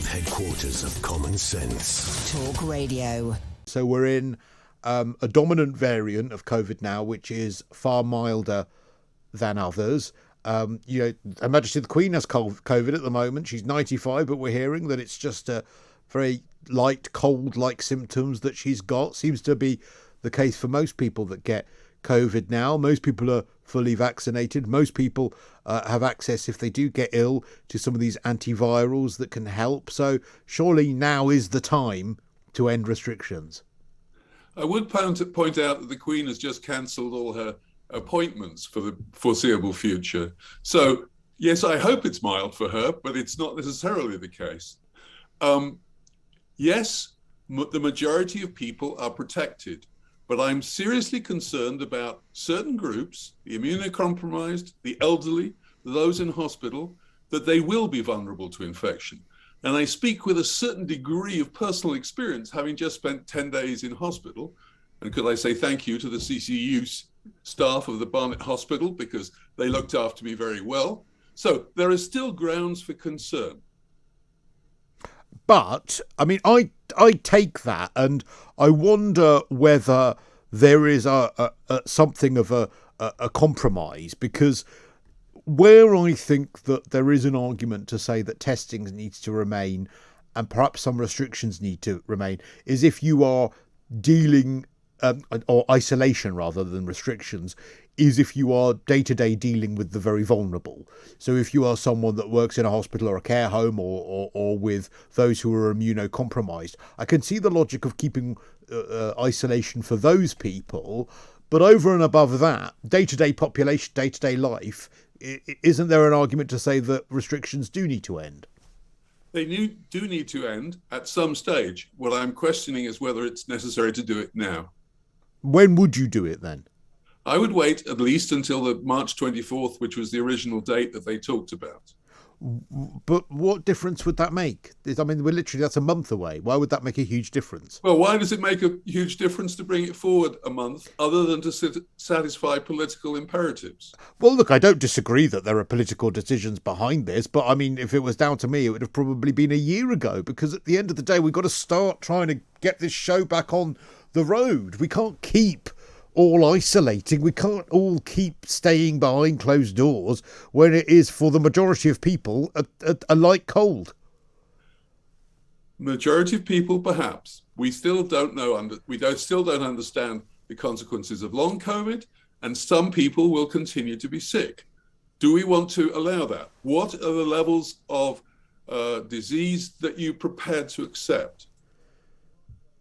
headquarters of common sense. Talk Radio. So we're in a dominant variant of COVID now, which is far milder than others. Her Majesty the Queen has COVID at the moment. She's 95, but we're hearing that it's just a very light cold-like symptoms that she's got. Seems to be the case for most people that get COVID now. Most people are fully vaccinated. Most people have access, if they do get ill, to some of these antivirals that can help. So surely now is the time to end restrictions. I would point out that the Queen has just cancelled all her appointments for the foreseeable future. So, yes, I hope it's mild for her, but it's not necessarily the case. Yes, the majority of people are protected, but I'm seriously concerned about certain groups, the immunocompromised, the elderly, those in hospital, that they will be vulnerable to infection. And I speak with a certain degree of personal experience, having just spent 10 days in hospital. And could I say thank you to the CCU staff of the Barnet Hospital, because they looked after me very well. So there are still grounds for concern. But, I mean, I take that, and I wonder whether there is something of a compromise, because where I think that there is an argument to say that testing needs to remain and perhaps some restrictions need to remain is if you are dealing, or isolation rather than restrictions, is if you are day-to-day dealing with the very vulnerable. So if you are someone that works in a hospital or a care home or with those who are immunocompromised, I can see the logic of keeping isolation for those people. But over and above that, day-to-day population, day-to-day life, isn't there an argument to say that restrictions do need to end? They do need to end at some stage. What I'm questioning is whether it's necessary to do it now. When would you do it then? I would wait at least until the March 24th, which was the original date that they talked about. But what difference would that make? I mean, that's a month away. Why would that make a huge difference? Well, why does it make a huge difference to bring it forward a month other than to satisfy political imperatives? Well, look, I don't disagree that there are political decisions behind this, but I mean, if it was down to me, it would have probably been a year ago, because at the end of the day, we've got to start trying to get this show back on the road. We can't keep all isolating. We can't all keep staying behind closed doors when it is, for the majority of people, a light cold. Majority of people, perhaps. We still don't know. Still don't understand the consequences of long COVID, and some people will continue to be sick. Do we want to allow that? What are the levels of disease that you're prepared to accept?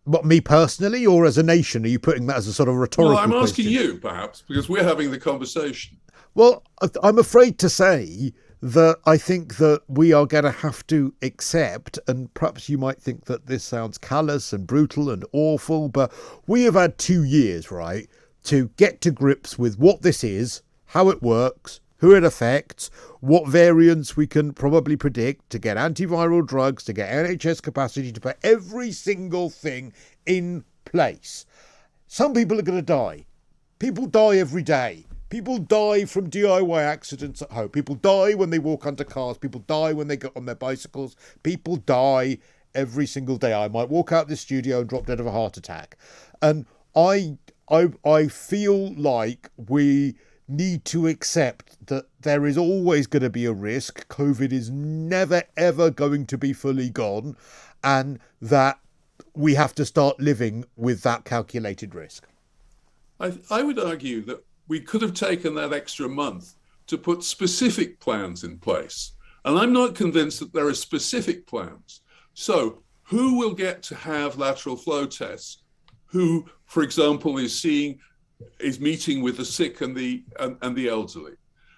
What, me personally, or as a nation? Are you putting that as a sort of rhetorical question? Well, I'm asking you, perhaps, because we're having the conversation. Well, I'm afraid to say that I think that we are going to have to accept, and perhaps you might think that this sounds callous and brutal and awful, but we have had 2 years, right, to get to grips with what this is, how it works, who it affects, what variants we can probably predict, to get antiviral drugs, to get NHS capacity, to put every single thing in place. Some people are going to die. People die every day. People die from DIY accidents at home. People die when they walk under cars. People die when they get on their bicycles. People die every single day. I might walk out this studio and drop dead of a heart attack. And I feel like we need to accept that there is always going to be a risk. COVID is never, ever going to be fully gone, and that we have to start living with that calculated risk. I would argue that we could have taken that extra month to put specific plans in place. And I'm not convinced that there are specific plans. So who will get to have lateral flow tests? Who, for example, is meeting with the sick and the elderly?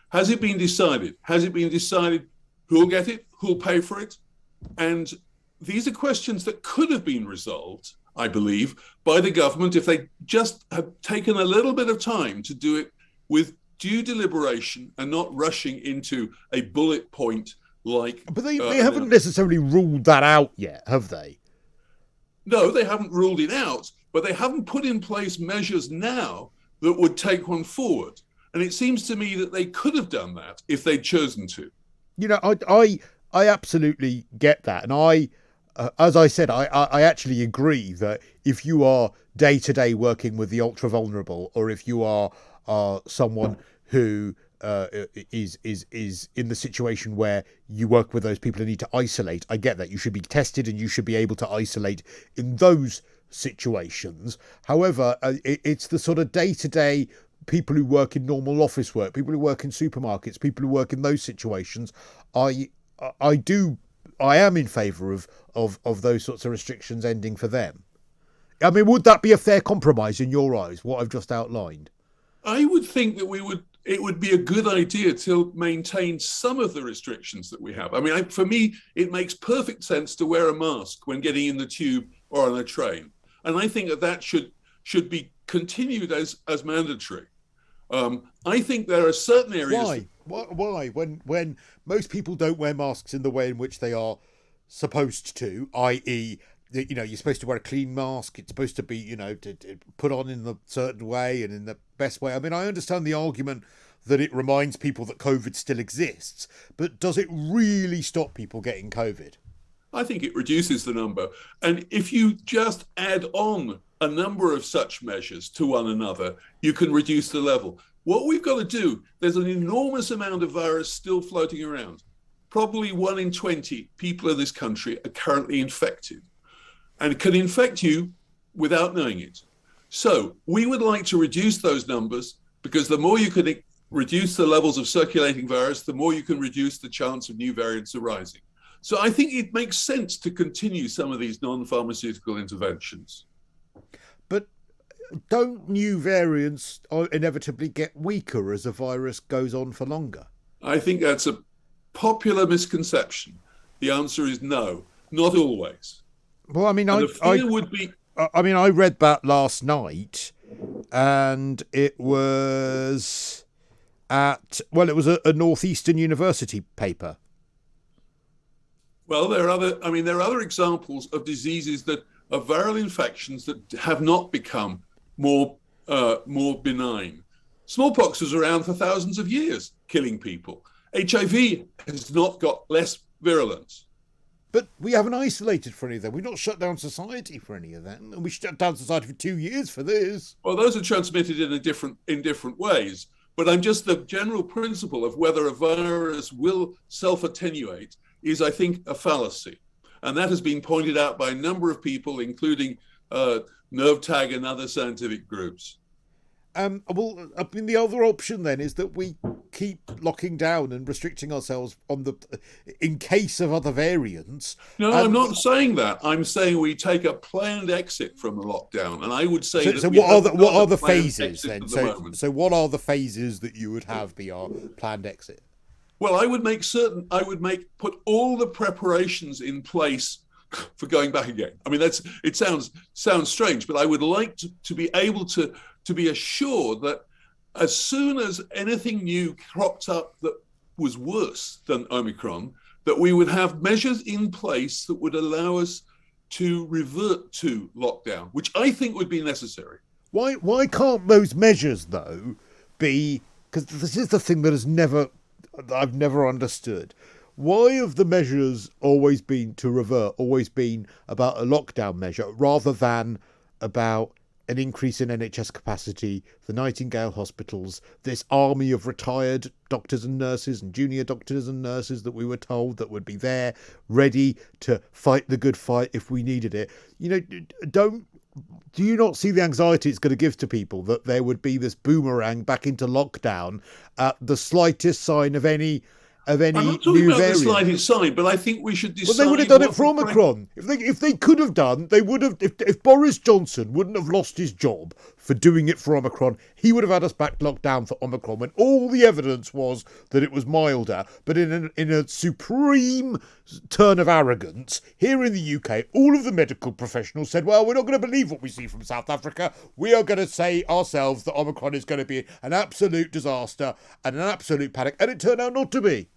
Has it been decided? Has it been decided who'll get it, who'll pay for it? And these are questions that could have been resolved, I believe, by the government if they just had taken a little bit of time to do it with due deliberation and not rushing into a bullet point like... But they haven't necessarily ruled that out yet, have they? No, they haven't ruled it out, but they haven't put in place measures now that would take one forward. And it seems to me that they could have done that if they'd chosen to. You know, I absolutely get that. And as I said, I actually agree that if you are day to day working with the ultra vulnerable, or if you are someone who is in the situation where you work with those people who need to isolate, I get that. You should be tested and you should be able to isolate in those situations. However, it's the sort of day to day people who work in normal office work, people who work in supermarkets, people who work in those situations. I am in favour of those sorts of restrictions ending for them. I mean, would that be a fair compromise in your eyes, what I've just outlined? I would think that it would be a good idea to maintain some of the restrictions that we have. I mean, for me, it makes perfect sense to wear a mask when getting in the tube or on a train. And I think that should be continued as mandatory. I think there are certain areas. Why? When most people don't wear masks in the way in which they are supposed to, i.e., you're supposed to wear a clean mask. It's supposed to be, to put on in a certain way and in the best way. I mean, I understand the argument that it reminds people that COVID still exists, but does it really stop people getting COVID? I think it reduces the number. And if you just add on a number of such measures to one another, you can reduce the level. What we've got to do, there's an enormous amount of virus still floating around. Probably 1 in 20 people in this country are currently infected and can infect you without knowing it. So we would like to reduce those numbers, because the more you can reduce the levels of circulating virus, the more you can reduce the chance of new variants arising. So I think it makes sense to continue some of these non-pharmaceutical interventions. But don't new variants inevitably get weaker as a virus goes on for longer? I think that's a popular misconception. The answer is no, not always. Well, I mean, the fear would be. I read that last night, and it was it was a Northeastern University paper. Well, there are other examples of diseases that are viral infections that have not become more benign. Smallpox was around for thousands of years, killing people. HIV has not got less virulence. But we haven't isolated for any of that. We've not shut down society for any of that. And we shut down society for 2 years for this. Well, those are transmitted in different ways. But I'm just the general principle of whether a virus will self-attenuate is, I think, a fallacy. And that has been pointed out by a number of people, including NervTag and other scientific groups. The other option then is that we keep locking down and restricting ourselves in case of other variants. No, I'm not saying that. I'm saying we take a planned exit from the lockdown, and I would say. So what are the phases then? So what are the phases that you would have be our planned exit? Well, I would put all the preparations in place for going back again. I mean, it sounds strange, but I would like to be able to be assured that as soon as anything new cropped up that was worse than Omicron, that we would have measures in place that would allow us to revert to lockdown, which I think would be necessary. Why can't those measures, though, be... Because this is the thing that I've never understood. Why have the measures always been about a lockdown measure rather than about an increase in NHS capacity, the Nightingale hospitals, this army of retired doctors and nurses and junior doctors and nurses that we were told that would be there, ready to fight the good fight if we needed it? Do you not see the anxiety it's going to give to people that there would be this boomerang back into lockdown at the slightest sign of any I'm not talking about the slightest sign, but I think we should decide. Well, they would have done it for Omicron. If they could have done, they would have. If Boris Johnson wouldn't have lost his job for doing it for Omicron, he would have had us back locked down for Omicron when all the evidence was that it was milder. But in a supreme turn of arrogance, here in the UK, all of the medical professionals said, well, we're not going to believe what we see from South Africa. We are going to say ourselves that Omicron is going to be an absolute disaster and an absolute panic. And it turned out not to be.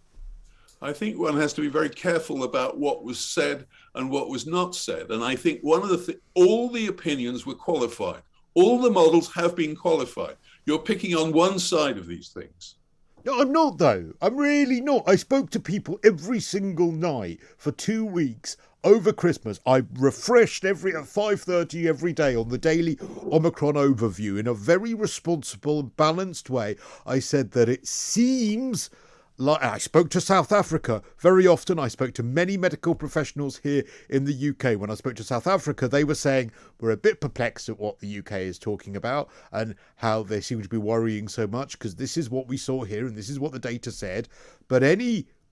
I think one has to be very careful about what was said and what was not said. And I think all the opinions were qualified. All the models have been qualified. You're picking on one side of these things. No, I'm not, though. I'm really not. I spoke to people every single night for 2 weeks over Christmas. I refreshed at 5:30 every day on the daily Omicron overview in a very responsible and balanced way. I said that it seems like I spoke to South Africa very often. I spoke to many medical professionals here in the UK. When I spoke to South Africa, they were saying we're a bit perplexed at what the UK is talking about and how they seem to be worrying so much because this is what we saw here and this is what the data said. But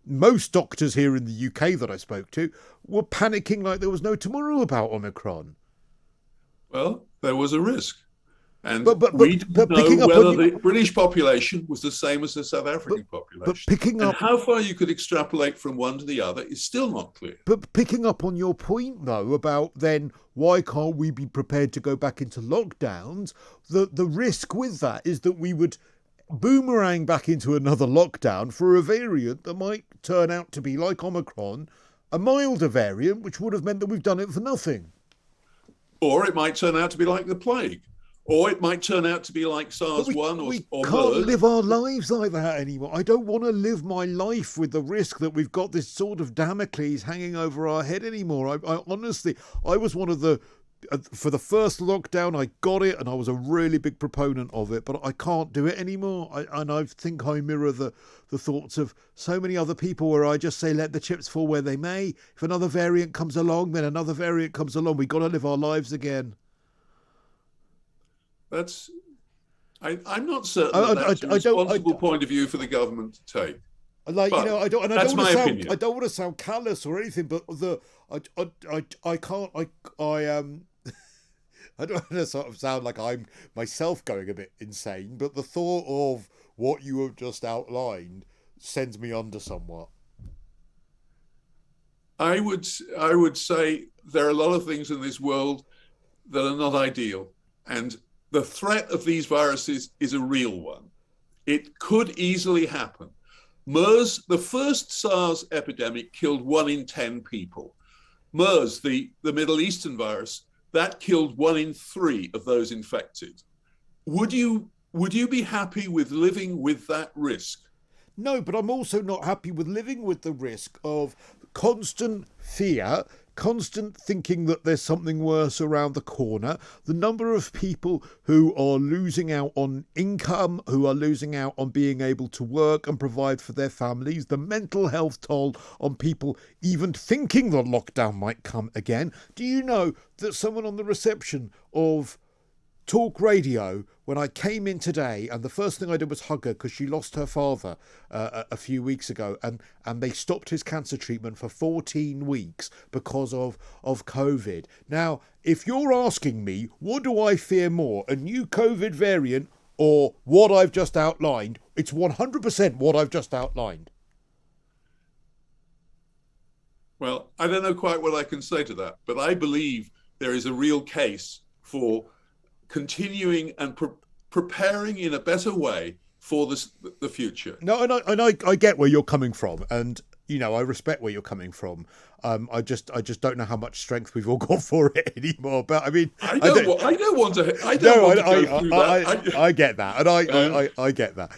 most doctors here in the UK that I spoke to were panicking like there was no tomorrow about Omicron. Well, there was a risk. And picking we didn't know up whether on the British population was the same as the South African population. And how far you could extrapolate from one to the other is still not clear. But picking up on your point, though, about then why can't we be prepared to go back into lockdowns, the risk with that is that we would boomerang back into another lockdown for a variant that might turn out to be like Omicron, a milder variant, which would have meant that we've done it for nothing. Or it might turn out to be like the plague. Or it might turn out to be like SARS-1 or we MERS. can't live our lives like that anymore. I don't want to live my life with the risk that we've got this sort of Damocles hanging over our head anymore. I honestly, I was one of the, for the first lockdown, I got it and I was a really big proponent of it, but I can't do it anymore. I think I mirror the thoughts of so many other people where I just say, let the chips fall where they may. If another variant comes along, then another variant comes along. We've got to live our lives again. I'm not certain that's a responsible point of view for the government to take. Like, but, I don't want to sound callous or anything, but I can't. I don't want to sort of sound like I'm myself going a bit insane, but the thought of what you have just outlined sends me under somewhat. I would say there are a lot of things in this world that are not ideal, and the threat of these viruses is a real one. It could easily happen. MERS, the first SARS epidemic, killed 1 in 10 people. MERS, the Middle Eastern virus, that killed 1 in 3 of those infected. Would you be happy with living with that risk? No, but I'm also not happy with living with the risk of constant fear, constant thinking that there's something worse around the corner, the number of people who are losing out on income, who are losing out on being able to work and provide for their families, the mental health toll on people even thinking that lockdown might come again. Do you know that someone on the reception of Talk Radio, when I came in today, and the first thing I did was hug her because she lost her father a few weeks ago, and they stopped his cancer treatment for 14 weeks because of COVID. Now, if you're asking me, what do I fear more, a new COVID variant or what I've just outlined, it's 100% what I've just outlined. Well, I don't know quite what I can say to that, but I believe there is a real case for continuing and preparing in a better way for the future. No, and I get where you're coming from, and I respect where you're coming from. I just don't know how much strength we've all got for it anymore. But I mean, I don't want to go through that. I get that, and I get that.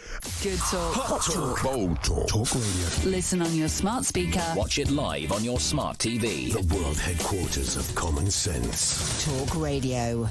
Good talk. Hot talk. Bold talk. Talk radio. Listen on your smart speaker. Watch it live on your smart TV. The world headquarters of common sense. Talk Radio.